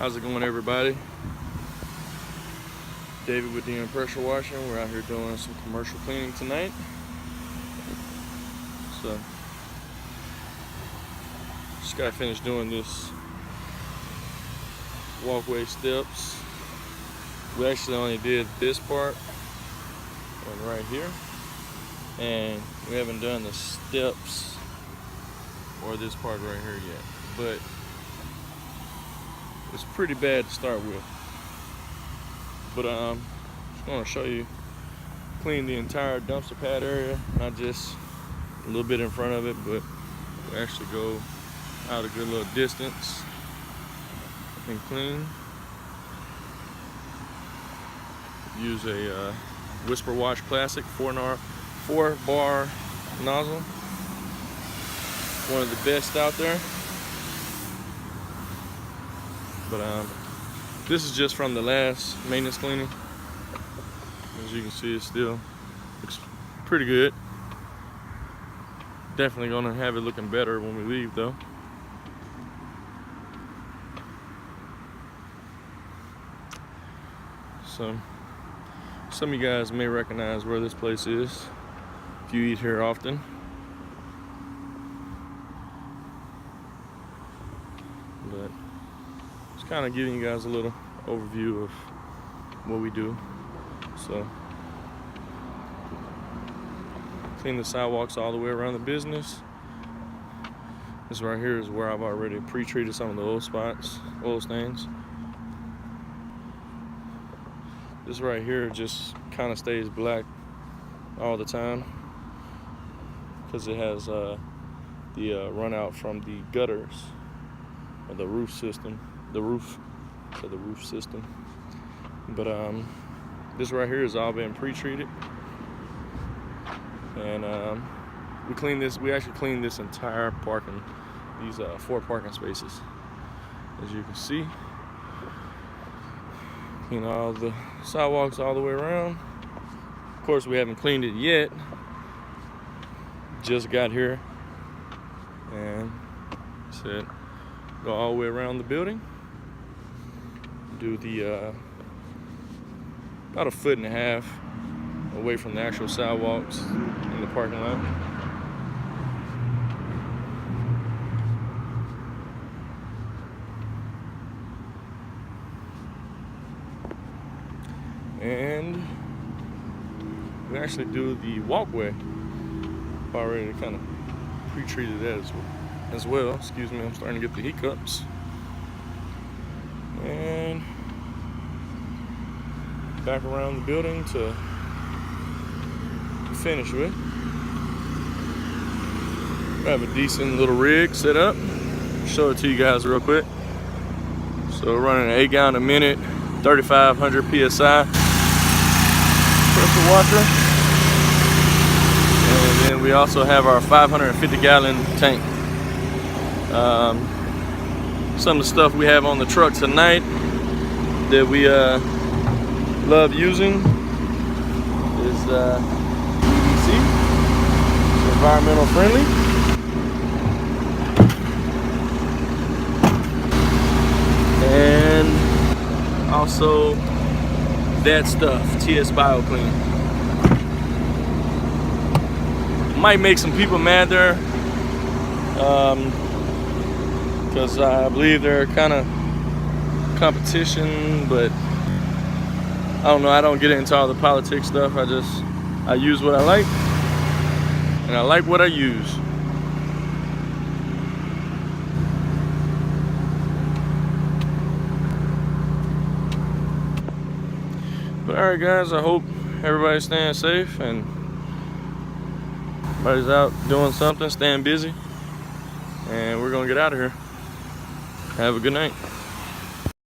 How's it going, everybody? David with DM Pressure Washing. We're out here doing some commercial cleaning tonight. So, just got finished doing this walkway steps. We actually only did this part and right here, and we haven't done the steps or this part right here yet, but it's pretty bad to start with. But I'm just going to show you clean the entire dumpster pad area, not just a little bit in front of it, but we actually go out a good little distance and clean. Use a Whisper Wash Classic 4-bar nozzle, one of the best out there. But this is just from the last maintenance cleaning. As you can see, it still looks pretty good. Definitely gonna have it looking better when we leave, though. So, some of you guys may recognize where this place is if you eat here often. But just kind of giving you guys a little overview of what we do. So, clean the sidewalks all the way around the business. This right here is where I've already pre-treated some of the old spots, oil stains. This right here just kind of stays black all the time because it has the run out from the gutters or the roof system. The roof system. But this right here has all been pre-treated, and we clean this. We actually cleaned this entire parking, these 4 parking spaces, as you can see. Clean all the sidewalks all the way around. Of course, we haven't cleaned it yet. Just got here, and said go all the way around the building. Do the about 1.5 feet away from the actual sidewalks in the parking lot. And we actually do the walkway. Already kind of pre-treated that as well. Excuse me, I'm starting to get the hiccups. And back around the building to finish with. We have a decent little rig set up. Show it to you guys real quick. So we're running an 8 gallon a minute, 3,500 PSI pressure washer. And then we also have our 550 gallon tank. Some of the stuff we have on the truck tonight that we love using is PVC. It's environmental friendly. And also that stuff, TS BioClean. Might make some people mad there, because I believe they're kind of competition, but I don't know. I don't get into all the politics stuff. I use what I like, and I like what I use. But alright guys, I hope everybody's staying safe and everybody's out doing something, staying busy. And we're gonna get out of here. Have a good night.